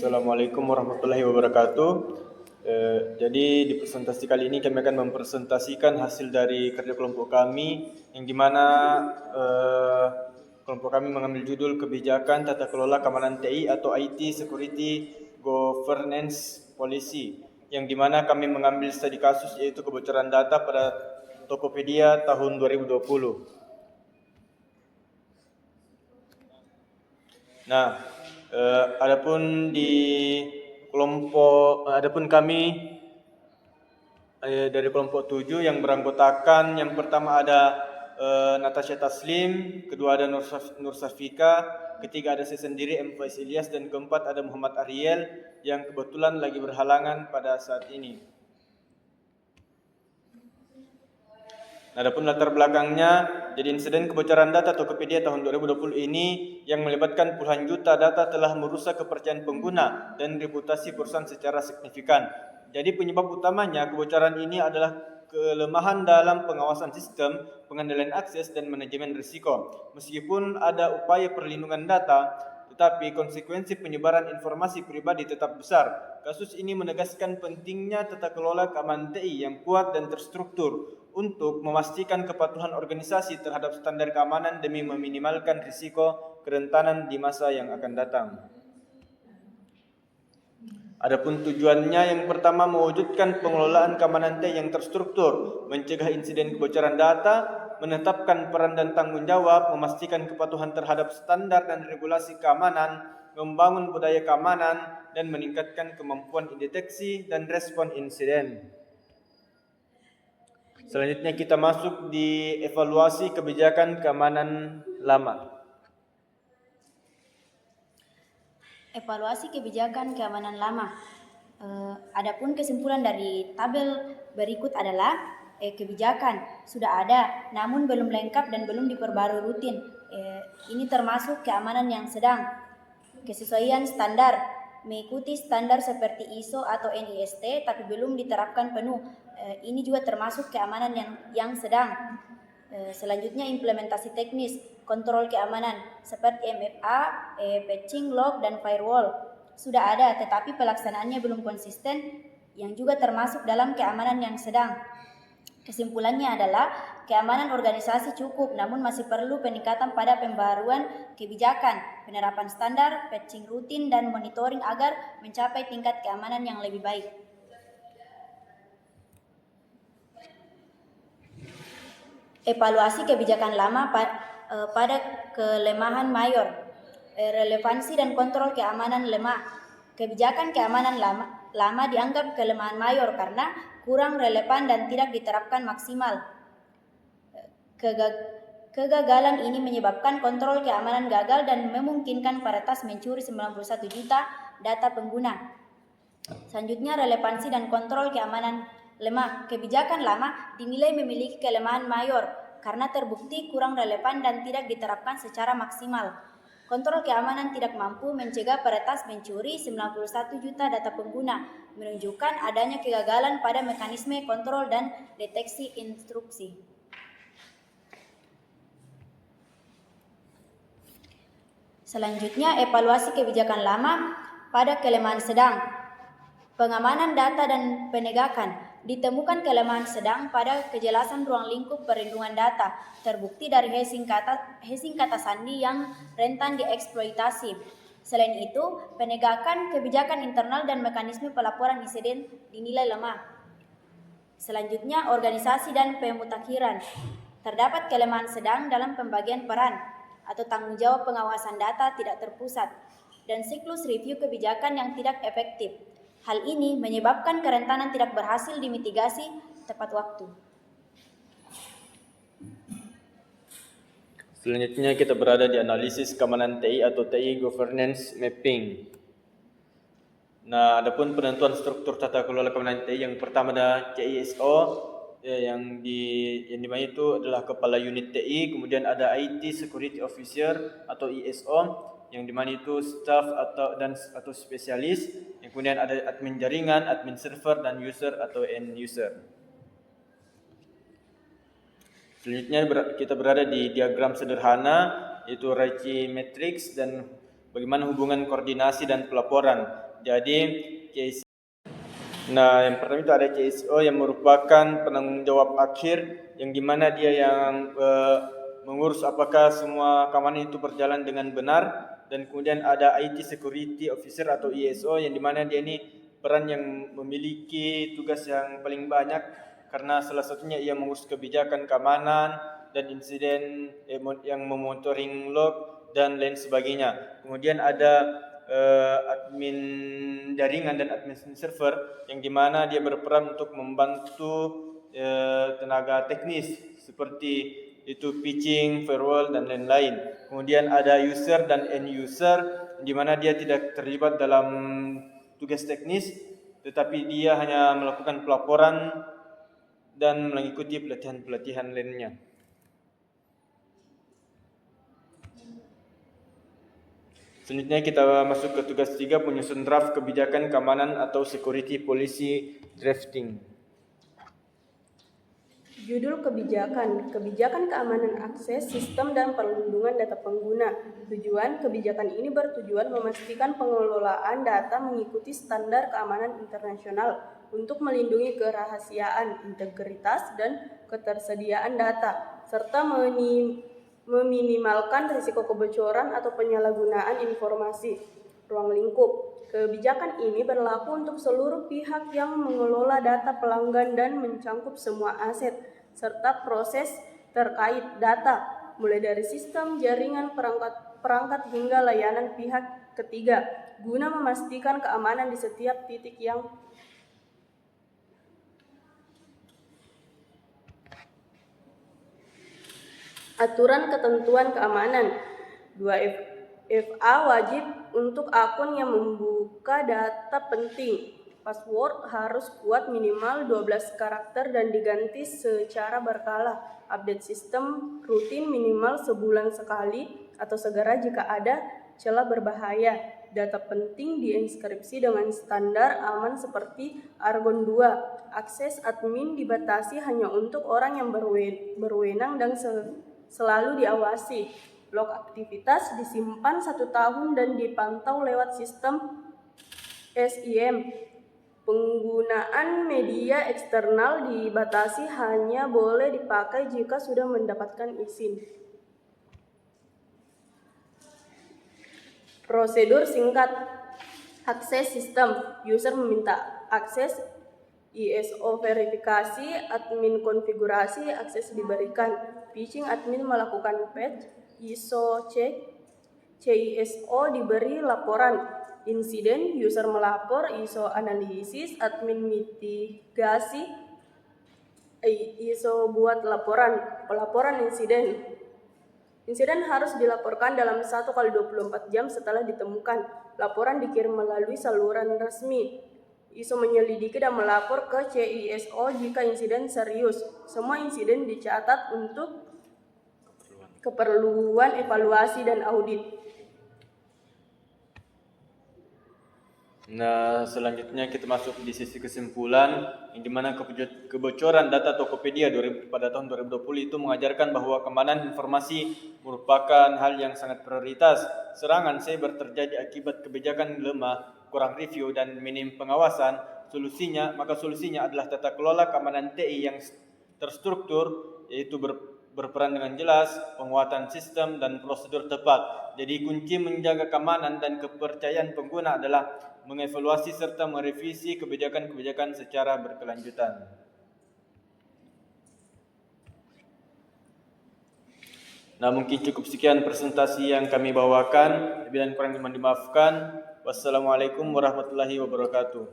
Assalamualaikum warahmatullahi wabarakatuh. Jadi di presentasi kali ini kami akan mempresentasikan hasil dari kerja kelompok kami, yang dimana kelompok kami mengambil judul kebijakan tata kelola keamanan TI atau IT Security Governance Policy, yang dimana kami mengambil studi kasus yaitu kebocoran data pada Tokopedia tahun 2020. Nah, adapun kami dari kelompok 7 yang beranggotakan, yang pertama ada Natasha Taslim, kedua ada Nur Safika, ketiga ada saya sendiri M. Faiz Ilyas, dan keempat ada Muhammad Ariel yang kebetulan lagi berhalangan pada saat ini. Adapun latar belakangnya, jadi insiden kebocoran data Tokopedia tahun 2020 ini yang melibatkan puluhan juta data telah merusak kepercayaan pengguna dan reputasi perusahaan secara signifikan. Jadi penyebab utamanya kebocoran ini adalah kelemahan dalam pengawasan sistem, pengendalian akses, dan manajemen risiko. Meskipun ada upaya perlindungan data, tetapi konsekuensi penyebaran informasi pribadi tetap besar. Kasus ini menegaskan pentingnya tata kelola keamanan TI yang kuat dan terstruktur untuk memastikan kepatuhan organisasi terhadap standar keamanan demi meminimalkan risiko kerentanan di masa yang akan datang. Adapun tujuannya, yang pertama mewujudkan pengelolaan keamanan TI yang terstruktur, mencegah insiden kebocoran data, menetapkan peran dan tanggung jawab, memastikan kepatuhan terhadap standar dan regulasi keamanan, membangun budaya keamanan, dan meningkatkan kemampuan deteksi dan respon insiden. Selanjutnya kita masuk di evaluasi kebijakan keamanan lama. Evaluasi kebijakan keamanan lama. Adapun kesimpulan dari tabel berikut adalah kebijakan sudah ada namun belum lengkap dan belum diperbarui rutin. Ini termasuk keamanan yang sedang. Kesesuaian standar mengikuti standar seperti ISO atau NIST tapi belum diterapkan penuh. Ini juga termasuk keamanan yang sedang. Selanjutnya implementasi teknis, kontrol keamanan seperti MFA, patching, log, dan firewall. Sudah ada tetapi pelaksanaannya belum konsisten, yang juga termasuk dalam keamanan yang sedang. Kesimpulannya adalah keamanan organisasi cukup namun masih perlu peningkatan pada pembaruan kebijakan, penerapan standar, patching rutin, dan monitoring agar mencapai tingkat keamanan yang lebih baik. Evaluasi kebijakan lama pada kelemahan mayor, relevansi dan kontrol keamanan lemah. Kebijakan keamanan lama dianggap kelemahan mayor karena kurang relevan dan tidak diterapkan maksimal. Kegagalan ini menyebabkan kontrol keamanan gagal dan memungkinkan peretas mencuri 91 juta data pengguna. Selanjutnya relevansi dan kontrol keamanan lemah. Kebijakan lama dinilai memiliki kelemahan mayor karena terbukti kurang relevan dan tidak diterapkan secara maksimal. Kontrol keamanan tidak mampu mencegah peretas mencuri 91 juta data pengguna, menunjukkan adanya kegagalan pada mekanisme kontrol dan deteksi instruksi. Selanjutnya, evaluasi kebijakan lama pada kelemahan sedang. Pengamanan data dan penegakan. Ditemukan kelemahan sedang pada kejelasan ruang lingkup perlindungan data, terbukti dari hashing kata sandi yang rentan dieksploitasi. Selain itu, penegakan kebijakan internal dan mekanisme pelaporan insiden dinilai lemah. Selanjutnya, organisasi dan pemutakhiran. Terdapat kelemahan sedang dalam pembagian peran atau tanggung jawab pengawasan data tidak terpusat dan siklus review kebijakan yang tidak efektif. Hal ini menyebabkan kerentanan tidak berhasil dimitigasi tepat waktu. Selanjutnya kita berada di analisis keamanan TI atau TI Governance Mapping. Nah, adapun penentuan struktur tata kelola keamanan TI, yang pertama ada CISO, yang dimana itu adalah kepala unit TI, kemudian ada IT Security Officer atau ISO, yang dimana itu staff atau spesialis, yang kemudian ada admin jaringan, admin server, dan user atau end user. Selanjutnya kita berada di diagram sederhana, yaitu Ricci matrix, dan bagaimana hubungan koordinasi dan pelaporan. Jadi KSO. Nah, yang pertama itu ada KSO yang merupakan penanggung jawab akhir, yang dimana dia yang mengurus apakah semua keamanan itu berjalan dengan benar. Dan kemudian ada IT Security Officer atau ISO, yang dimana dia ini peran yang memiliki tugas yang paling banyak, karena salah satunya ia mengurus kebijakan keamanan dan insiden yang memonitoring log dan lain sebagainya. Kemudian ada admin jaringan dan admin server, yang dimana dia berperan untuk membantu tenaga teknis seperti itu pitching, firewall dan lain-lain. Kemudian ada user dan end user, di mana dia tidak terlibat dalam tugas teknis, tetapi dia hanya melakukan pelaporan dan mengikuti pelatihan-pelatihan lainnya. Selanjutnya kita masuk ke tugas 3, penyusun draft kebijakan keamanan atau security policy drafting. Judul kebijakan, kebijakan keamanan akses, sistem dan perlindungan data pengguna. Tujuan, kebijakan ini bertujuan memastikan pengelolaan data mengikuti standar keamanan internasional untuk melindungi kerahasiaan, integritas, dan ketersediaan data, serta meminimalkan risiko kebocoran atau penyalahgunaan informasi. Ruang lingkup. Kebijakan ini berlaku untuk seluruh pihak yang mengelola data pelanggan dan mencangkup semua aset serta proses terkait data, mulai dari sistem, jaringan, perangkat hingga layanan pihak ketiga, guna memastikan keamanan di setiap titik yang aturan ketentuan keamanan. 2FA wajib untuk akun yang membuka data penting. Password harus kuat minimal 12 karakter dan diganti secara berkala. Update sistem rutin minimal sebulan sekali atau segera jika ada celah berbahaya. Data penting dienkripsi dengan standar aman seperti Argon 2. Akses admin dibatasi hanya untuk orang yang berwenang dan selalu diawasi. Log aktivitas disimpan 1 tahun dan dipantau lewat sistem SIM. Penggunaan media eksternal dibatasi, hanya boleh dipakai jika sudah mendapatkan izin. Prosedur singkat. Akses sistem. User meminta akses, ISO verifikasi, admin konfigurasi, akses diberikan. Phishing, admin melakukan patch, ISO cek, CISO diberi laporan. Insiden, user melapor, ISO analisis, admin mitigasi, ISO buat laporan. Pelaporan insiden. Insiden harus dilaporkan dalam 1x24 jam setelah ditemukan. Laporan dikirim melalui saluran resmi. ISO menyelidiki dan melapor ke CISO jika insiden serius. Semua insiden dicatat untuk keperluan evaluasi dan audit. Nah, selanjutnya kita masuk di sesi kesimpulan, yang dimana kebocoran data Tokopedia pada tahun 2020 itu mengajarkan bahwa keamanan informasi merupakan hal yang sangat prioritas. Serangan cyber terjadi akibat kebijakan lemah, kurang review dan minim pengawasan. Solusinya adalah tata kelola keamanan TI yang terstruktur, yaitu berperan dengan jelas, penguatan sistem dan prosedur tepat. Jadi kunci menjaga keamanan dan kepercayaan pengguna adalah mengevaluasi serta merevisi kebijakan-kebijakan secara berkelanjutan. Nah, mungkin cukup sekian presentasi yang kami bawakan. Lebih dan kurang mohon dimaafkan. Wassalamualaikum warahmatullahi wabarakatuh.